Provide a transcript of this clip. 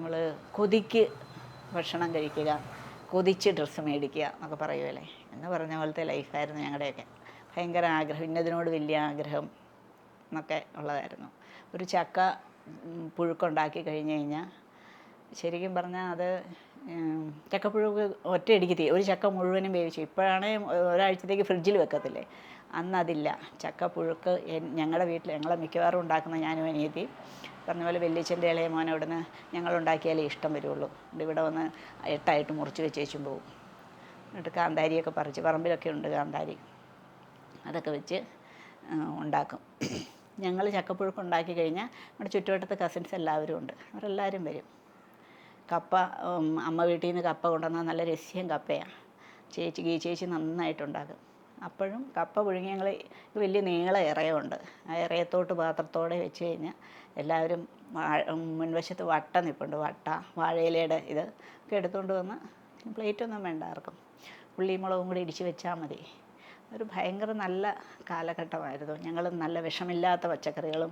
നമ്മൾ കൊതിക്ക് ഭക്ഷണം കഴിക്കുക, കൊതിച്ച് ഡ്രസ്സ് മേടിക്കുക എന്നൊക്കെ പറയുമല്ലേ, എന്ന് പറഞ്ഞ പോലത്തെ ലൈഫായിരുന്നു ഞങ്ങളുടെയൊക്കെ. ഭയങ്കര ആഗ്രഹം, ഇന്നതിനോട് വലിയ ആഗ്രഹം എന്നൊക്കെ ഉള്ളതായിരുന്നു. ഒരു ചക്ക പുഴുക്കുണ്ടാക്കി കഴിഞ്ഞ് കഴിഞ്ഞാൽ ശരിക്കും പറഞ്ഞാൽ അത് ചക്കപ്പുഴുക്ക് ഒറ്റയടിക്ക് ഒരു ചക്ക മുഴുവനും വേവിച്ചു. ഇപ്പോഴാണ് ഒരാഴ്ചത്തേക്ക് ഫ്രിഡ്ജിൽ വെക്കത്തില്ലേ, അന്നതില്ല. ചക്കപ്പുഴുക്ക് ഞങ്ങളുടെ വീട്ടിൽ ഞങ്ങളെ മിക്കവാറും ഉണ്ടാക്കുന്ന ഞാനും അനിയത്തിയും പറഞ്ഞ പോലെ വല്യച്ഛൻ്റെ ഇളയ മോൻ അവിടുന്ന് ഞങ്ങളുണ്ടാക്കിയാലേ ഇഷ്ടം വരുള്ളൂ. ഇവിടെ വന്ന് എട്ടായിട്ട് മുറിച്ച് വെച്ചേച്ചും പോവും. എന്നിട്ട് കാന്താരിയൊക്കെ പറിച്ച്, പറമ്പിലൊക്കെ ഉണ്ട് കാന്താരി, അതൊക്കെ വെച്ച് ഉണ്ടാക്കും. ഞങ്ങൾ ചക്കപ്പുഴുക്ക് ഉണ്ടാക്കി കഴിഞ്ഞാൽ നമ്മുടെ ചുറ്റുവട്ടത്ത് കസിൻസ് എല്ലാവരും ഉണ്ട്, അവരെല്ലാവരും വരും. കപ്പ അമ്മ വീട്ടിൽ നിന്ന് കപ്പ കൊണ്ടുവന്നാൽ നല്ല രസ്യം കപ്പയാണ്. ചേച്ചി നന്നായിട്ടുണ്ടാക്കും. അപ്പോഴും കപ്പ പുഴുങ്ങി ഞങ്ങൾ വലിയ നീള ഇറയമുണ്ട്, ആ ഇറയത്തോട്ട് പാത്രത്തോടെ വെച്ച് കഴിഞ്ഞാൽ എല്ലാവരും മുൻവശത്ത് വട്ട നിൽപ്പുണ്ട്, വാഴയിലയുടെ ഇത് ഒക്കെ എടുത്തുകൊണ്ട് വന്ന്, പ്ലേറ്റൊന്നും വേണ്ട ആർക്കും, ഉള്ളിയും മുളകും കൂടി ഇടിച്ച് വെച്ചാൽ മതി. ഒരു ഭയങ്കര നല്ല കാലഘട്ടമായിരുന്നു. ഞങ്ങൾ നല്ല വിഷമില്ലാത്ത പച്ചക്കറികളും